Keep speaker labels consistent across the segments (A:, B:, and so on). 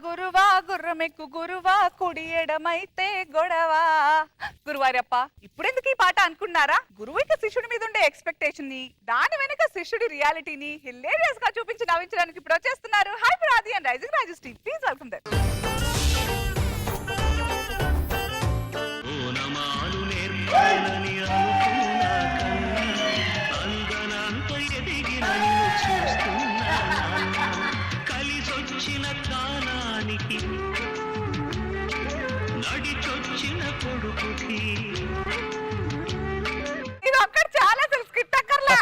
A: గురువా గుర్రమెక్కు గురువా కుడి ఎడమైతే గొడవ. గురువారప్ప ఇప్పుడెందుకు ఈ పాట అనుకున్నారా? గురువుకి శిష్యుడి మీద ఉండే ఎక్స్పెక్టేషన్ ని, దాని వెనక శిష్యుడి రియాలిటీని హిలేరియస్ గా చూపించి నవ్వించడానికి ఇప్పుడు వచ్చేస్తున్నారు హైపర్ ఆది అండ్ రైజింగ్ రాజెస్ టీమ్. Please welcome them. ఇది ఒక్కడ చాలా స్కిట్ అక్కర్లా.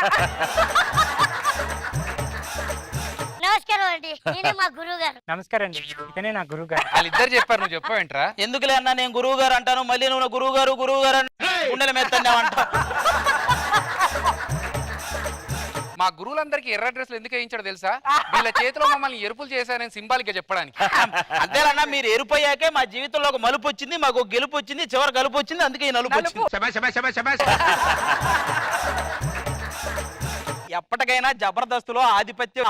B: నమస్కారం అండి, నేనే మా గురువు గారు.
C: నమస్కారం అండి, ఇతనే నా గురువు గారు.
D: వాళ్ళిద్దరు చెప్పారు, నువ్వు చెప్పావేంట్రా?
E: ఎందుకులే అన్నా, నేను గురువు గారు అంటాను, మళ్ళీ నువ్వు గురువు గారు గుండెల మెత్తన్నావంట.
D: మా గురువులందరికీ ఎర్ర డ్రెస్లు ఎందుకు వేయించాడో తెలుసా? వీళ్ళ చేతిలో మమ్మల్ని ఎరుపులు చేశారని సింబాలిక్ గా చెప్పడానికి.
E: అంతేనన్నా, మీరు ఎరుపోయాకే మా జీవితంలో ఒక మలుపు వచ్చింది, మాకు ఒక గెలుపు వచ్చింది, చివరి గలుపు వచ్చింది, అందుకే ఈ నలుపు వచ్చింది. ఎప్పటికైనా జబర్దస్తులో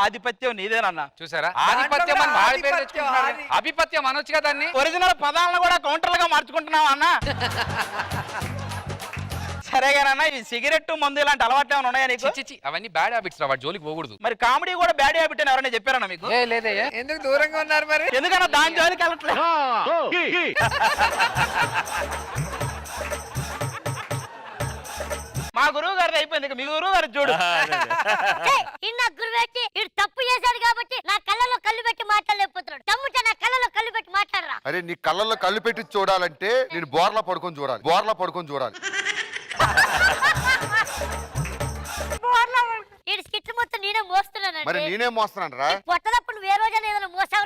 E: ఆధిపత్యం నీదేనన్నా.
D: చూసారా, ఆధిపత్యం అని వాడి పేరు తెచ్చుకుంటున్నాడు. ఆధిపత్యం అనొచ్చు కదా దాన్ని.
E: ఒరిజినల్ పదాలను కూడా కౌంటర్లుగా మార్చుకుంటున్నావు అన్నా. సరేగానన్నా, ఈ సిగరెట్ మందు ఇలాంటి అలవాట్లు ఏమైనా ఉన్నాయా నీకు?
D: చిచ్చి, అవన్నీ బ్యాడ్ హ్యాబిట్స్ రా, వాడి జోలికి పోకూడదు.
E: మరి కామెడీ కూడా బ్యాడ్ హ్యాబిట్ అని ఎవరైనా చెప్పారన్నా మీకు?
D: లేదే.
F: ఎందుకు దూరంగా ఉన్నారు మరి?
E: ఎందుకన్నా దాని జోలికి వెళ్ళట్లేదు. మా గురువు గారిది అయిపోయింది, మీ గురువు గారు చూడు.
B: తప్పు చేశాడు కాబట్టి నా కళ్ళలో కళ్ళు పెట్టి మాట్లాడలేకపోతున్నాడు. తమ్ముట నా కళ్ళలో కళ్ళు పెట్టి మాట్లాడరా.
G: అరే, నీ కళ్ళల్లో కళ్ళు పెట్టి చూడాలంటే నేను బోర్లా పడుకొని చూడాలి.
B: ఈ స్కిట్ మొత్తం నేనే మోస్తున్నాను.
G: మరి నేనే మోస్తున్నాను రా.
B: పొట్టదప్పుడు నువ్వు ఏ రోజైనా ఏదైనా మోసావు?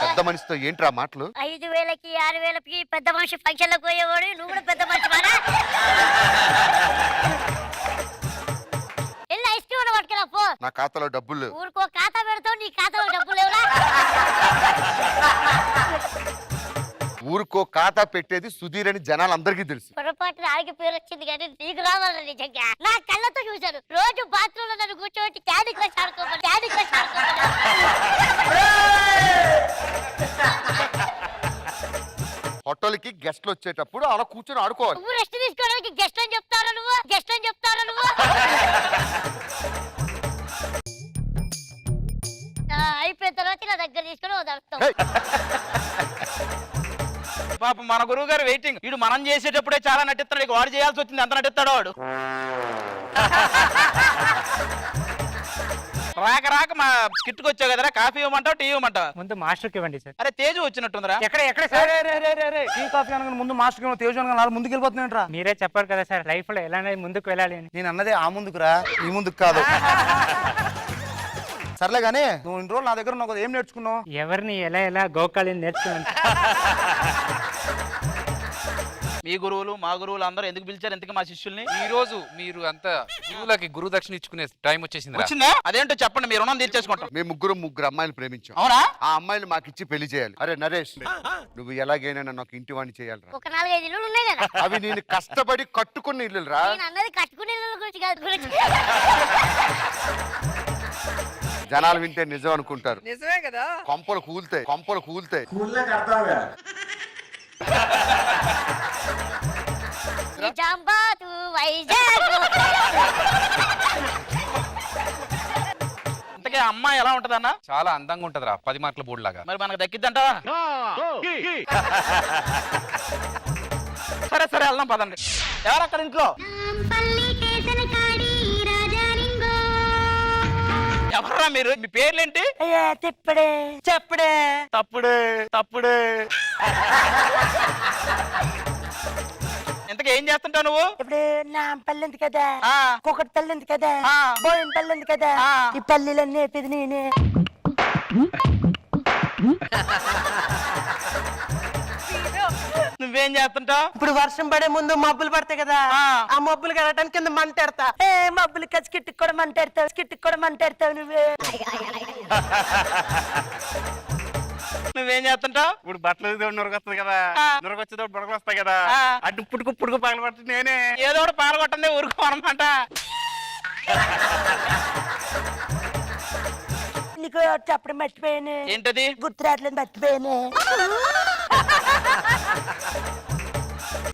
G: పెద్ద మనిషితో ఏంట్రా మాటలు?
B: 5,000కి 6,000కి పెద్ద మనిషి ఫంక్షన్ లో పోయేవాడు, నువ్వు కూడా పెద్ద మనిషి మారా. వెళ్ళి ఐస్ క్రీమ్ పట్టుకురా పో.
G: నా ఖాతాలో డబ్బులు లేవు.
B: ఊరికో ఖాతా పెడతావు, నీ ఖాతాలో డబ్బులు లేవురా.
G: ఊరికో ఖాతా పెట్టేది సుధీర్ అని జనాలు అందరికీ తెలుసు.
B: పొరపాటు ఆడికి పేరు వచ్చింది కానీ నీకు రావాలి నిజంగా. నా కళ్ళతో చూశాను, రోజు బాత్రూమ్ లో నన్ను కూర్చోబెట్టి క్యాండీ క్రష్ ఆడుకోమని.
G: హోటల్కి గెస్ట్లు వచ్చేటప్పుడు అలా కూర్చొని ఆడుకోవాలి.
B: నువ్వు రెస్ట్ తీసుకోవడానికి గెస్ట్ అని చెప్తారా నువ్వు? అయిపోయిన తర్వాత నా దగ్గర తీసుకొని వదలుతాం.
E: పాప మన గురువు గారు వెయిటింగ్. వీడు మనం చేసేటప్పుడే చాలా నటిస్తాడు, వాడు చేయాల్సి వచ్చింది, ఎంత నటిస్తాడో వాడు. రాక మా స్కిట్కి వచ్చావు కదరా, కాఫీ ఇవ్వమంటావు, టీ ఇవ్వమంటావు?
C: ముందు మాస్టర్కి ఇవ్వండి సార్.
E: అరే తేజు వచ్చినట్టుందిరా.
C: ఎక్కడ సార్? టీ కాఫీ అనగా ముందు మాస్టర్ తేజు అనగా ముందుకు వెళ్ళిపోతున్నాడు. మీరే చెప్పారు కదా సార్, లైఫ్ లో ఎలా ముందుకు వెళ్ళాలి అని.
F: నేను అన్నదే ఆ ముందుకురా, ఈ ముందుకు కాదు. సర్లే గానీ, నువ్వు ఇన్ని రోజులు నా దగ్గర నాకు ఏం నేర్చుకున్నావు?
C: ఎవరిని ఎలా గోకాలి నేర్చుకున్నాను.
E: మీ గురువులు మా గురువులు అందరూ ఎందుకు పిలిచారు ఎందుకు మా శిష్యుల్ని?
D: ఈ రోజు మీరు అంతా గురువులకి గురు దక్షిణ ఇచ్చుకునే టైం వచ్చేసింది.
E: వచ్చిందా? అదేంటో చెప్పండి, మీరు రుణం తీర్చేసుకుంటాం.
G: మేము ముగ్గురు అమ్మాయిలు ప్రేమించాం.
E: అవునా?
G: ఆ అమ్మాయిలు మాకిచ్చి పెళ్లి చేయాలి. అరే నరేష్, నువ్వు ఎలాగైనా నాకు ఇంటి వాణ్ణి చేయాలి.
B: ఒక 4-5 ఇల్లులు ఉన్నాయి కదా.
G: అవి నేను కష్టపడి కట్టుకున్న ఇల్లు రా.
B: నేను అన్నది కట్టుకునే ఇల్లు గురించి కాదు.
G: జనాలు వింటే నిజం అనుకుంటారు.
F: నిజమే కదా.
G: కొంపలు కూల్తాయి.
B: నిజామాబాద్, వైజాగ్.
E: ఇంతకీ అమ్మాయి ఎలా ఉంటదన్నా?
D: చాలా అందంగా ఉంటదిరా, 10 మార్కుల బోర్డు లాగా.
E: మరి మనకు దక్కిద్దంటావా? సరే వెళ్దాం పదండి. ఎవరు అక్కడ ఇంట్లో? ఎవరా మీరు? మీ పేర్లేంటి? తప్పుడే. ఇంతకీ ఏం చేస్తుంటావు నువ్వు?
H: ఇప్పుడు నా పల్లె ఉంది కదా,
E: ఆ.
H: కుక్కటి పల్లె ఉంది కదా,
E: ఆ.
H: బోయిన పల్లె ఉంది కదా,
E: ఆ.
H: ఈ పల్లెలన్నీ నేర్పేది నేనే.
E: నువ్వేం చేస్తుంటావు?
H: ఇప్పుడు వర్షం పడే ముందు మబ్బులు పడతాయి కదా,
E: ఆ.
H: ఆ మబ్బులు కడటానికి కింద మంట ఎడతా. మబ్బులు కలిసి స్కిట్కి కూడా మంట ఎడతావు నువ్వే.
E: నువ్వేం చేస్తుంటావు?
C: ఇప్పుడు బట్టలు నురగొస్తుంది కదా, నురగొచ్చేదో బుడగలు వస్తాయి కదా, అటు పుడుకు పగల పడుతుంది నేనే.
E: ఏదో ఒకటి పాల్గొట్టండి, ఊరుకో అనమాట.
H: నీకు చెప్పడం మర్చిపోయాను.
E: ఏంటది?
H: గుర్తు రావట్లేదు, మర్చిపోయాను.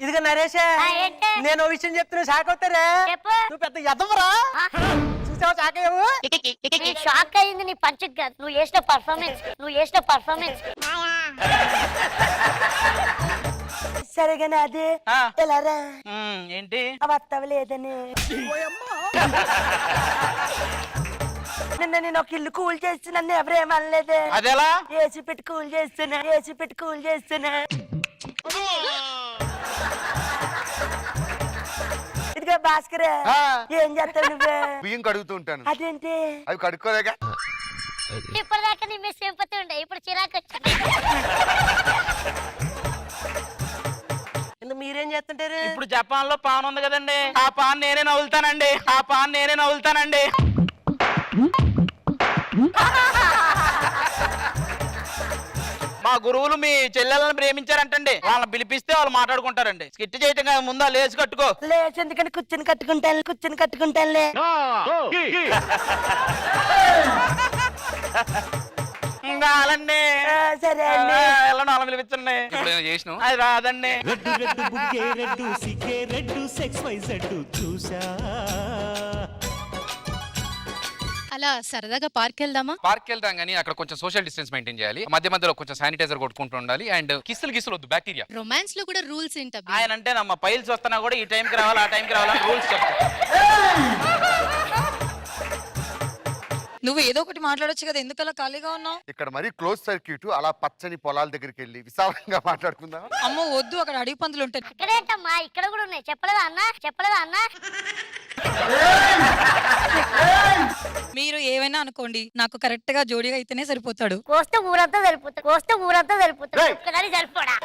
H: ఇదిగో నరేష్,
B: ఆ, ఏంటి?
H: నేను ఓ విషయం చెప్తున్నా షాక్ అవుతారా?
B: చెప్పు.
H: నువ్వు పెద్ద ఎదవరా?
B: ఆ,
H: చూసావా షాక్ అయ్యావు?
B: నీ షాక్ అయింది నీ పంచకు కాదు, నువ్వు చేసిన పర్ఫార్మెన్స్.
H: సరేగానే అది
E: ఆ.
H: ఎలారా
E: ఏంటి?
H: అవి వస్తావు లేదని నిన్న నేను ఒక ఇల్లు కూల్ చేసి నన్ను ఎవరేమనలేదే.
E: అదెలా?
H: ఏసీ పెట్టి కూల్ చేస్తున్నా. ఇదిగో భాస్కర్,
G: ఆ.
H: ఏం చేస్తావు నువ్వు?
G: బియ్యం కడుగుతూ ఉంటాను.
H: అదేంటి?
G: అవి కడుక్కోలేక
B: ఇప్పటిదాకా నీ మీద సింపతి ఉండే, ఇప్పుడు చిరాకు వచ్చింది.
H: మీరేం చేస్తుంటారు?
E: ఇప్పుడు జపాన్ లో పాన్ ఉంది కదండి, ఆ పాన్ నేనే నవ్వులుతానండి. మా గురువులు మీ చెల్లెలను ప్రేమించారంటండి, వాళ్ళని పిలిపిస్తే వాళ్ళు మాట్లాడుకుంటారండి. స్కిట్ చేయటం కాదు, ముందా లేచి కట్టుకో.
H: లేచి ఎందుకని కూర్చొని కట్టుకుంటానులే.
E: కాలండి,
H: ఆ, సరే అండి.
E: వెళ్ళండి, వాళ్ళని పిలిపించండి.
D: ఇప్పుడు ఏదో చేసినావు.
E: అది రాదండి.
I: రెడ్డు రెడ్డు బుగ్గే రెడ్డు సిగ్గే రెడ్డు సెక్స్ వై జెడ్ చూసా.
J: అలా సరదాగా పార్క్ వెళ్దామా?
D: పార్క్ వెళ్తాం కానీ అక్కడ కొంచెం సోషల్ డిస్టెన్స్ మెయింటైన్ చేయాలి. మధ్యలో కొంచెం శానిటైజర్ కొట్టుకుంటూ ఉండాలి. అండ్ కిస్సులు వద్దు, బ్యాక్టీరియా.
J: రొమాన్స్ లో కూడా రూల్స్ ఏంటబ్బి?
E: ఆయన అంటే నమ్మ పైల్స్ వస్తున్నా కూడా ఈ టైంకి రావాలి, ఆ టైంకి రావాలి రూల్స్ చెప్తారు.
J: నువ్వు ఏదో ఒకటి మాట్లాడొచ్చు కదా, ఎందుకు అలా ఖాళీగా ఉన్నావు?
G: ఇక్కడ మరీ క్లోజ్ సర్క్యూట్, అలా పచ్చని పొలాల దగ్గరికి వెళ్ళి విశాలంగా మాట్లాడుకుందాం.
J: అమ్మో వద్దు, అక్కడ అడవి పందులు ఉంటాయి.
B: ఇక్కడేంటమ్మా, ఇక్కడ కూడా ఉన్నాయి. చెప్పలేదా అన్న?
J: మీరు ఏమైనా అనుకోండి, నాకు కరెక్ట్ గా జోడీగా అయితేనే సరిపోతాడు.
B: కోస్తే ఊరంతా సరిపోతుంది. ఒక్కదాని సరిపోడా?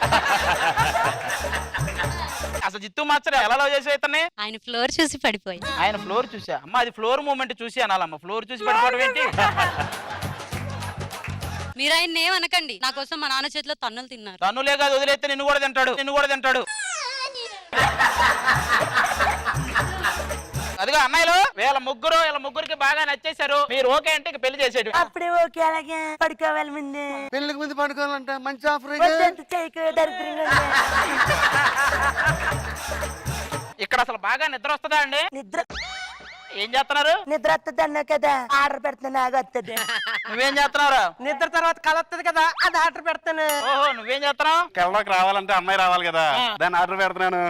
E: అసలు జిత్తు మాస్టర్ ఎలా లవ్ చేసి ఇతన్ని?
J: ఆయన ఫ్లోర్ చూసి పడిపోయి.
E: ఆయన ఫ్లోర్ చూసా అమ్మ, అది ఫ్లోర్ మూమెంట్ చూసి అనాలమ్మ, ఫ్లోర్ చూసి పడిపోవడం ఏంటి?
J: మీరు ఆయన ఏమనకండి, నా కోసం మా నాన్న చేతిలో తన్నులు తిన్నారు.
E: తన్నులే కాదు, వదిలేస్తే నిన్ను కూడా తింటాడు. అదిగో అమ్మాయిలు, వీళ్ళ ముగ్గురికి బాగా నచ్చేశారు. మీరు ఓకే అంటే ఇక పెళ్లి చేసేడు.
H: అప్పుడే ఓకే, అలాగే పడుకోవాలి ముందు.
G: పెళ్ళికి ముందు పండుకోవాలంట, మంచి ఆఫర్.
H: వద్దంత చేయకు, దరిద్రంగా ఉంది.
E: ఇక్కడ అసలు బాగా నిద్ర వస్తుందా అండి?
H: నిద్ర
E: ఏం చేస్తున్నారు?
H: నిద్ర వస్తుంది అన్నా కదా, ఆర్డర్ పెడుతున్నా, నాకు వస్తుంది.
E: నువ్వేం చేస్తున్నావురా?
H: నిద్ర తర్వాత కళ వస్తుంది కదా, అది ఆర్డర్ పెడతాను.
E: ఓహో, నువ్వేం చేస్తున్నావు?
F: కళ్ళకి రావాలంటే అమ్మాయి రావాలి కదా, దాన్ని ఆర్డర్ పెడుతున్నాను.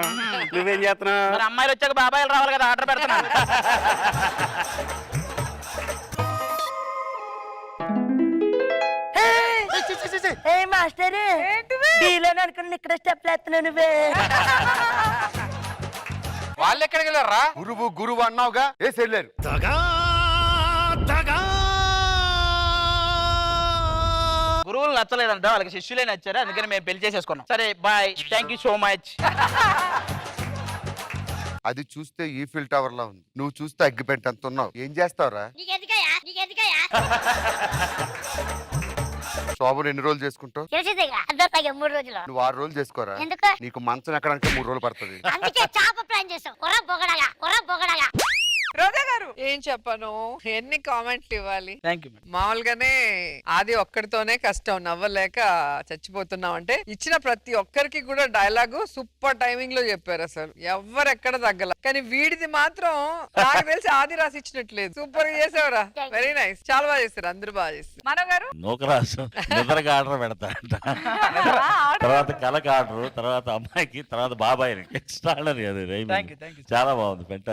F: నువ్వేం చేస్తున్నావు?
E: మరి అమ్మాయిలు వచ్చాక బాబాయిలు రావాలి కదా, ఆర్డర్ పెడుతున్నాను.
H: ఏ మాస్టర్, డీలోనే అనుకుని ఇక్కడ స్టెప్ వేస్తున్నావు నువ్వే.
D: వాళ్ళు ఎక్కడికి వెళ్ళారా?
G: గురువు అన్నావుగా, వేసి వెళ్ళారు.
E: గురువులు నచ్చలేదంట, వాళ్ళకి శిష్యులే నచ్చారు, అందుకని మేము పెళ్లి చేసేసుకున్నాం. సరే bye, thank you so much.
G: అది చూస్తే ఈఫిల్ టవర్ లా ఉంది, నువ్వు చూస్తే అగ్గిపెట్టి అంత ఉన్నావు. ఏం చేస్తావురా?
B: నీకెందుకయ్యా?
G: శోభను ఎన్ని రోజులు చేసుకుంటావు?
B: తెలిసిందేగా, అర్థం 3 రోజులు.
G: నువ్వు 6 రోజులు చేసుకోరా.
B: ఎందుకు?
G: నీకు మంచం ఎక్కడానికి 3 రోజులు పడుతుంది.
B: అందుకే చాప ప్లాన్ చేసాం. కొర బొగడగా.
A: రోజా గారు,
K: ఏం చెప్పను, ఎన్ని కామెంట్లు ఇవ్వాలి.
E: Thank you.
K: మామూలుగానే ఆది ఒక్కడితోనే కష్టం, నవ్వలేక చచ్చిపోతున్నాం అంటే ఇచ్చిన ప్రతి ఒక్కరికి కూడా డైలాగు సూపర్ టైమింగ్ లో చెప్పారు. అసలు ఎవ్వరెక్కడ తగ్గల, కానీ వీడిది మాత్రం నాకు తెలిసి ఆది రాసి ఇచ్చినట్లేదు. సూపర్ గా చేసావురా, వెరీ నైస్, చాలా బాగా చేస్తారు, అందరూ బాగా చేస్తారు.
A: మనో గారు,
I: నూకరాసు నిద్రకి ఆర్డర్ పెడతాడంట, తర్వాత కళకి ఆర్డర్, తర్వాత అమ్మాయికి, తర్వాత బాబాయికి. ఎక్స్ట్రాడనరీ అది.
E: Thank you.
I: చాలా బాగుంది, ఫెంటాస్టిక్.